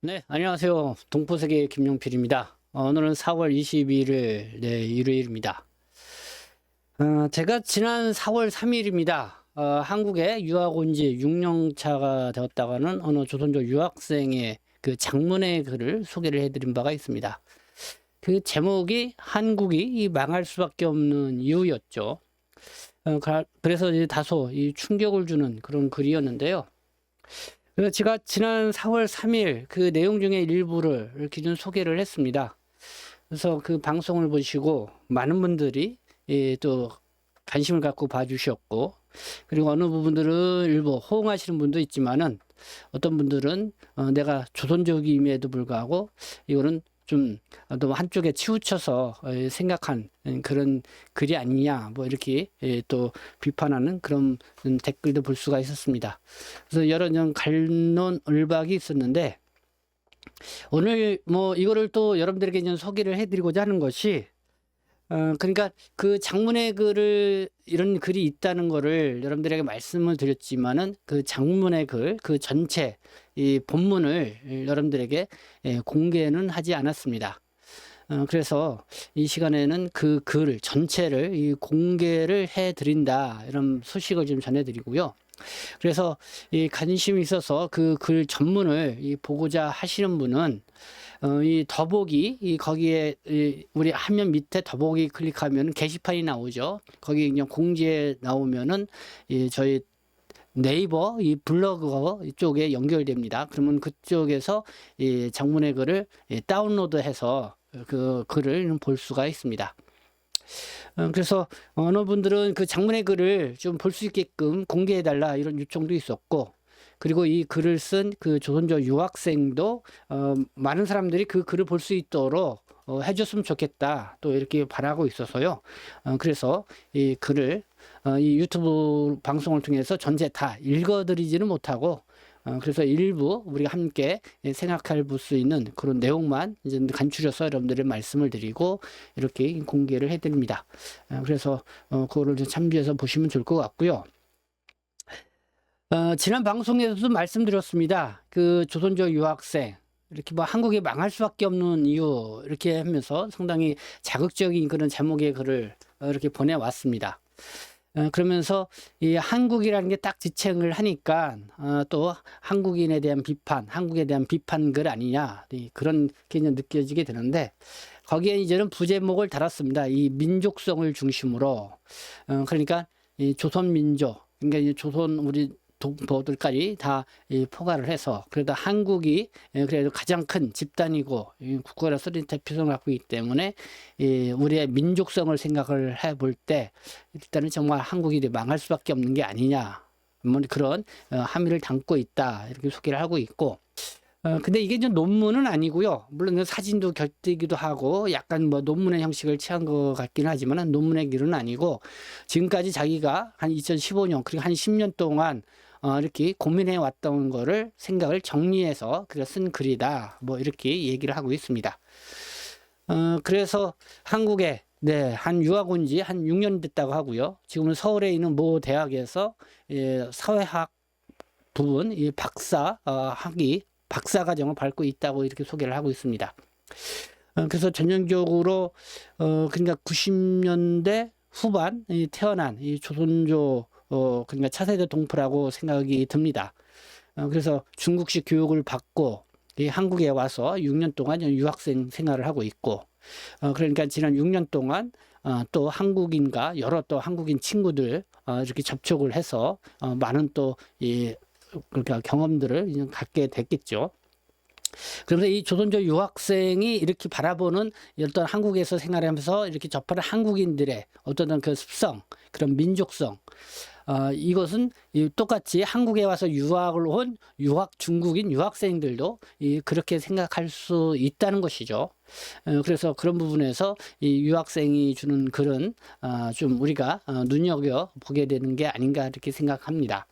네, 안녕하세요. 동포세계 김용필입니다. 오늘은 4월 21일, 일요일입니다. 제가 지난 4월 3일입니다. 한국에 유학 온 지 6년차가 되었다가는 어느 조선족 유학생의 그 장문의 글을 소개를 해드린 바가 있습니다. 그 제목이 한국이 이 망할 수밖에 없는 이유였죠. 그래서 이제 다소 이 충격을 주는 그런 글이었는데요. 그래서 제가 지난 4월 3일 그 내용 중에 일부를 이렇게 좀 소개를 했습니다. 그래서 그 방송을 보시고 많은 분들이 또 관심을 갖고 봐주셨고, 그리고 어느 부분들은 일부 호응하시는 분도 있지만은 어떤 분들은 내가 조선족임에도 불구하고 이거는 좀 너무 한쪽에 치우쳐서 생각한 그런 글이 아니냐, 뭐 이렇게 또 비판하는 그런 댓글도 볼 수가 있었습니다. 그래서 여러 갈론을박이 있었는데, 오늘 뭐 이거를 또 여러분들에게 좀 소개를 해드리고자 하는 것이, 그러니까 그 장문의 글을 이런 글이 있다는 거를 여러분들에게 말씀을 드렸지만은 그 장문의 글, 그 전체 이 본문을 여러분들에게 공개는 하지 않았습니다. 그래서 이 시간에는 그 글 전체를 이 공개를 해드린다, 이런 소식을 좀 전해드리고요. 그래서 이 관심이 있어서 그 글 전문을 보고자 하시는 분은 이 더보기 거기에 우리 화면 밑에 더보기 클릭하면 게시판이 나오죠. 거기 그냥 공지에 나오면은 저희 네이버 이 블로그 쪽에 연결됩니다. 그러면 그쪽에서 이 장문의 글을 다운로드해서 그 글을 볼 수가 있습니다. 그래서 어느 분들은 그 장문의 글을 좀 볼 수 있게끔 공개해달라, 이런 요청도 있었고, 그리고 이 글을 쓴 그 조선족 유학생도 많은 사람들이 그 글을 볼 수 있도록 해줬으면 좋겠다, 또 이렇게 바라고 있어서요. 그래서 이 글을 이 유튜브 방송을 통해서 전체 다 읽어드리지는 못하고, 그래서 일부 우리가 함께 생각할 수 있는 그런 내용만 이제 간추려서 여러분들의 말씀을 드리고 이렇게 공개를 해드립니다. 그래서 그거를 좀 참조해서 보시면 좋을 것 같고요. 지난 방송에서도 말씀드렸습니다. 그 조선족 유학생 이렇게 뭐 한국이 망할 수밖에 없는 이유, 이렇게 하면서 상당히 자극적인 그런 제목의 글을 이렇게 보내왔습니다. 그러면서 이 한국이라는 게 딱 지칭을 하니까 또 한국인에 대한 비판, 한국에 대한 비판글 아니냐, 그런 개념 느껴지게 되는데, 거기에 이제는 부제목을 달았습니다. 이 민족성을 중심으로, 그러니까 이 조선민족, 그러니까 이 조선 우리 동포들까지 다 포괄을 해서, 그래도 한국이 그래도 가장 큰 집단이고 국가로서 대표성을 갖고 있기 때문에 우리의 민족성을 생각을 해볼 때 일단은 정말 한국이 망할 수밖에 없는 게 아니냐, 뭐 그런 함의를 담고 있다, 이렇게 소개를 하고 있고, 근데 이게 이제 논문은 아니고요. 물론 사진도 곁들이기도 하고 약간 뭐 논문의 형식을 취한 것 같긴 하지만 논문의 길은 아니고, 지금까지 자기가 한 2015년 그리고 한 10년 동안 이렇게 고민해 왔던 거를 생각을 정리해서 그래서 쓴 글이다, 뭐 이렇게 얘기를 하고 있습니다. 그래서 한국에 한 유학 온 지 한 6년 됐다고 하고요. 지금은 서울에 있는 모 대학에서 사회학 부분 이 박사 과정을 밟고 있다고 이렇게 소개를 하고 있습니다. 그래서 전형적으로 그러니까 90년대 후반 태어난 이 조선족 그러니까 차세대 동포라고 생각이 듭니다. 그래서 중국식 교육을 받고 이 한국에 와서 6년 동안 유학생 생활을 하고 있고, 그러니까 지난 6년 동안 또 한국인과 여러 또 한국인 친구들 이렇게 접촉을 해서 많은 또 그러니까 경험들을 갖게 됐겠죠. 그런데 이 조선족 유학생이 이렇게 바라보는 어떤 한국에서 생활하면서 이렇게 접하는 한국인들의 어떤 그 습성, 그런 민족성, 이것은 똑같이 한국에 와서 유학을 온 중국인 유학생들도 그렇게 생각할 수 있다는 것이죠. 그래서 그런 부분에서 이 유학생이 주는 글은 좀 우리가 눈여겨보게 되는 게 아닌가, 이렇게 생각합니다.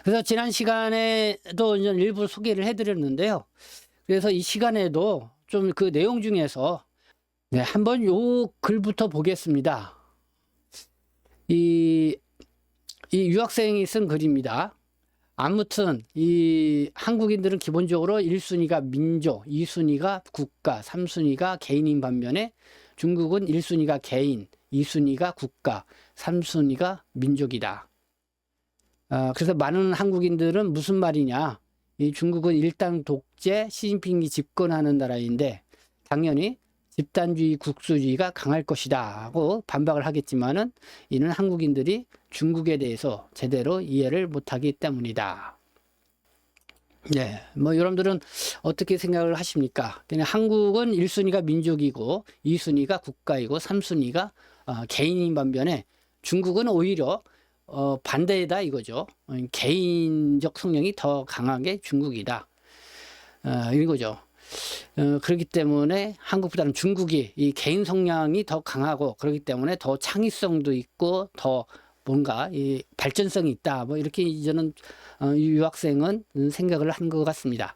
그래서 지난 시간에도 일부 소개를 해드렸는데요. 그래서 이 시간에도 좀 그 내용 중에서 한번 요 글부터 보겠습니다. 이 유학생이 쓴 글입니다. 아무튼 이 한국인들은 기본적으로 1순위가 민족, 2순위가 국가, 3순위가 개인인 반면에 중국은 1순위가 개인, 2순위가 국가, 3순위가 민족이다. 그래서 많은 한국인들은 무슨 말이냐, 이 중국은 일당 독재, 시진핑이 집권하는 나라인데 당연히 집단주의, 국수주의가 강할 것이다 하고 반박을 하겠지만은 이는 한국인들이 중국에 대해서 제대로 이해를 못하기 때문이다. 네, 뭐 여러분들은 어떻게 생각을 하십니까? 그냥 한국은 1순위가 민족이고 2순위가 국가이고 3순위가 개인인 반면에 중국은 오히려 반대다 이거죠. 개인적 성향이 더 강하게 중국이다. 이거죠. 그렇기 때문에 한국보다는 중국이 이 개인 성향이 더 강하고 그렇기 때문에 더 창의성도 있고 더 뭔가 이 발전성이 있다. 뭐 이렇게 저는 유학생은 생각을 한 것 같습니다.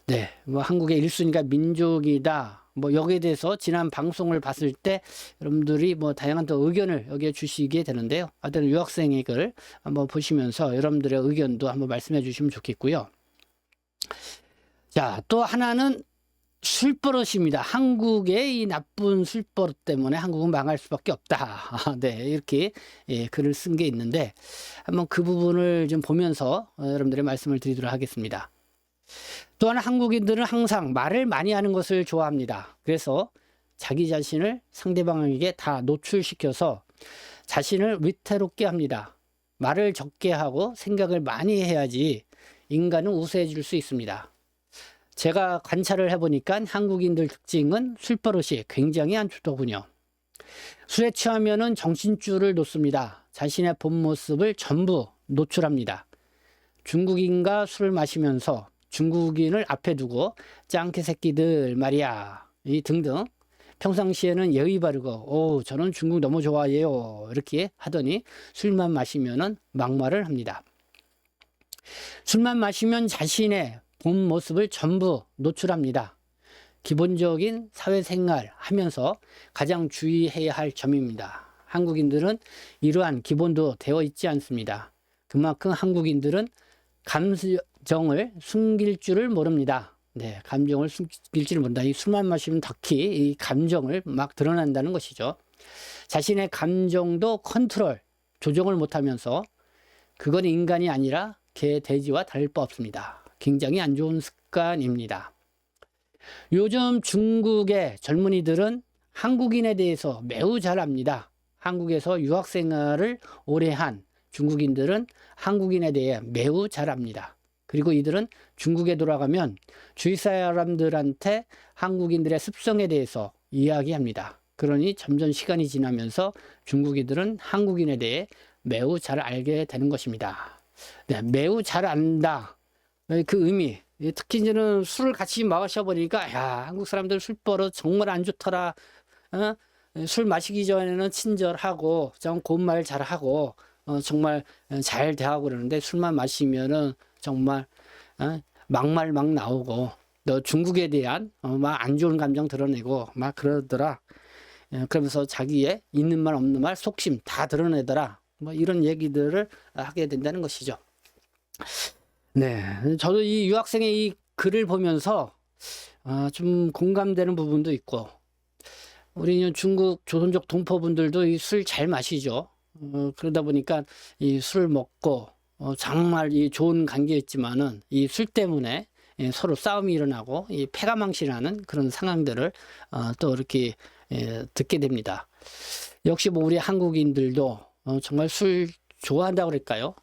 네, 뭐 한국의 1순위가 민족이다. 뭐 여기에 대해서 지난 방송을 봤을 때 여러분들이 뭐 다양한 또 의견을 여기에 주시게 되는데요. 하여튼 유학생의 글 한번 보시면서 여러분들의 의견도 한번 말씀해 주시면 좋겠고요. 자, 또 하나는 술버릇입니다. 한국의 이 나쁜 술버릇 때문에 한국은 망할 수밖에 없다. 네, 이렇게 글을 쓴 게 있는데 한번 그 부분을 좀 보면서 여러분들의 말씀을 드리도록 하겠습니다. 또한 한국인들은 항상 말을 많이 하는 것을 좋아합니다. 그래서 자기 자신을 상대방에게 다 노출시켜서 자신을 위태롭게 합니다. 말을 적게 하고 생각을 많이 해야지 인간은 우세해질 수 있습니다. 제가 관찰을 해보니까 한국인들 특징은 술버릇이 굉장히 안 좋더군요. 술에 취하면은 정신줄을 놓습니다. 자신의 본 모습을 전부 노출합니다. 중국인과 술을 마시면서 중국인을 앞에 두고 짱개 새끼들 말이야 이 등등 평상시에는 예의 바르고 저는 중국 너무 좋아해요 이렇게 하더니 술만 마시면은 막말을 합니다. 술만 마시면 자신의 본 모습을 전부 노출합니다. 기본적인 사회생활 하면서 가장 주의해야 할 점입니다. 한국인들은 이러한 기본도 되어 있지 않습니다. 그만큼 한국인들은 감정을 숨길 줄을 모릅니다. 네, 감정을 숨길 줄을 모른다. 이 술만 마시면 특히 이 감정을 막 드러난다는 것이죠. 자신의 감정도 컨트롤, 조정을 못하면서 그건 인간이 아니라 개, 돼지와 다를 바 없습니다. 굉장히 안 좋은 습관입니다. 요즘 중국의 젊은이들은 한국인에 대해서 매우 잘 압니다. 한국에서 유학 생활을 오래 한 중국인들은 한국인에 대해 매우 잘 압니다. 그리고 이들은 중국에 돌아가면 주위 사람들한테 한국인들의 습성에 대해서 이야기합니다. 그러니 점점 시간이 지나면서 중국인들은 한국인에 대해 매우 잘 알게 되는 것입니다. 네, 매우 잘 안다. 그 의미. 특히 이제는 술을 같이 마셔보니까 야, 한국 사람들 술버릇 정말 안 좋더라. 술 마시기 전에는 친절하고 좀 고운 말 잘하고 정말 잘 대하고 그러는데 술만 마시면은 정말 막말 막 나오고 너 중국에 대한 막 안 좋은 감정 드러내고 막 그러더라. 그러면서 자기의 있는 말 없는 말 속심 다 드러내더라. 뭐 이런 얘기들을 하게 된다는 것이죠. 네, 저도 이 유학생의 이 글을 보면서 좀 공감되는 부분도 있고 우리 중국 조선족 동포분들도 이 술 잘 마시죠. 그러다 보니까 이 술 먹고 정말 이 좋은 관계였지만은 이 술 때문에 서로 싸움이 일어나고 이 패가망신하는 그런 상황들을 또 이렇게 듣게 됩니다. 역시 뭐 우리 한국인들도 정말 술 좋아한다고 그럴까요?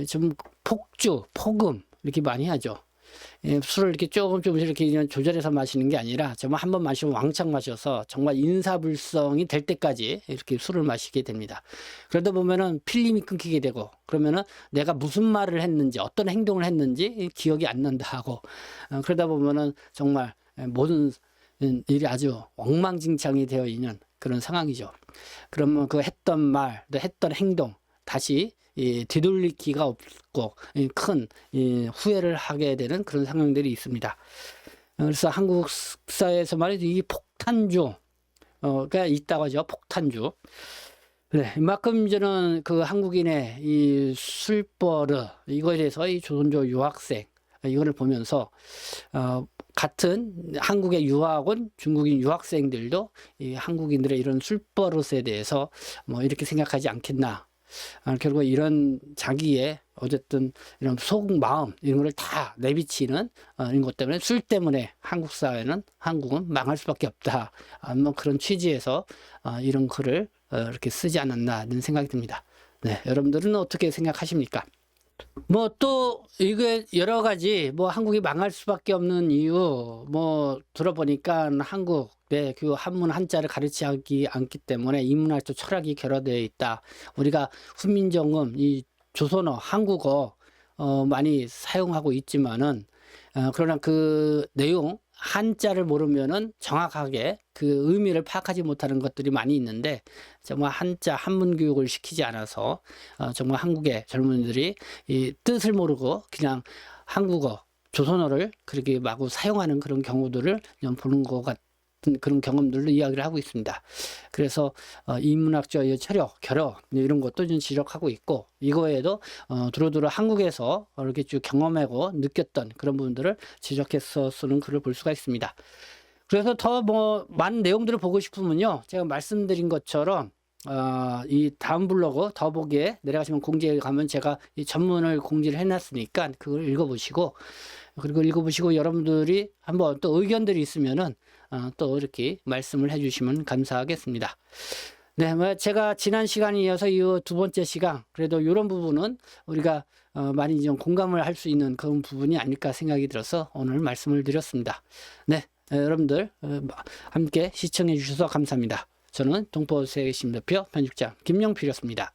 좀 폭주, 폭음 이렇게 많이 하죠. 술을 이렇게 조금씩 이렇게 조절해서 마시는 게 아니라 정말 한번 마시면 왕창 마셔서 정말 인사불성이 될 때까지 이렇게 술을 마시게 됩니다. 그러다 보면은 필름이 끊기게 되고 그러면은 내가 무슨 말을 했는지 어떤 행동을 했는지 기억이 안 난다 하고 그러다 보면은 정말 모든 일이 아주 엉망진창이 되어 있는 그런 상황이죠. 그러면 그 했던 말, 했던 행동 다시 되돌리기가 없고 큰 후회를 하게 되는 그런 상황들이 있습니다. 그래서 한국 사회에서 말이죠, 이 폭탄주가 있다고 하죠. 폭탄주. 네, 이만큼 저는 그 한국인의 이 술버릇, 이거에 대해서 이 조선족 유학생, 이거를 보면서, 같은 한국에 유학 온 중국인 유학생들도 이 한국인들의 이런 술버릇에 대해서 뭐 이렇게 생각하지 않겠나. 결국 이런 자기의 어쨌든 이런 속마음 이런 걸 다 내비치는 이런 것 때문에 술 때문에 한국 사회는 한국은 망할 수밖에 없다. 뭐 그런 취지에서 이런 글을 이렇게 쓰지 않았나 이런 생각이 듭니다. 네, 여러분들은 어떻게 생각하십니까? 뭐 또 이게 여러 가지 뭐 한국이 망할 수밖에 없는 이유 뭐 들어보니까 한국 그 한문 한자를 가르치지 않기 때문에 인문학적 철학이 결여되어 있다. 우리가 훈민정음 이 조선어 한국어 많이 사용하고 있지만은 그러나 그 내용 한자를 모르면은 정확하게 그 의미를 파악하지 못하는 것들이 많이 있는데 정말 한자 한문 교육을 시키지 않아서 정말 한국의 젊은이들이 이 뜻을 모르고 그냥 한국어 조선어를 그렇게 마구 사용하는 그런 경우들을 좀 보는 것 같은 그런 경험들로 이야기를 하고 있습니다. 그래서 인문학적 철학, 결여 이런 것도 좀 지적하고 있고 이거에도 두루두루 한국에서 이렇게 쭉 경험하고 느꼈던 그런 부분들을 지적해서 쓰는 글을 볼 수가 있습니다. 그래서 더 뭐 많은 내용들을 보고 싶으면요, 제가 말씀드린 것처럼 이 다음 블로그 더보기에 내려가시면 공지에 가면 제가 이 전문을 공지를 해놨으니까 그걸 읽어보시고 그리고 읽어보시고 여러분들이 한번 또 의견들이 있으면은 또 이렇게 말씀을 해주시면 감사하겠습니다. 네, 뭐 제가 지난 시간에 이어서 이 두 번째 시간 그래도 이런 부분은 우리가 많이 좀 공감을 할 수 있는 그런 부분이 아닐까 생각이 들어서 오늘 말씀을 드렸습니다. 네, 여러분들 함께 시청해 주셔서 감사합니다. 저는 동포세계심대표 편집장 김영필이었습니다.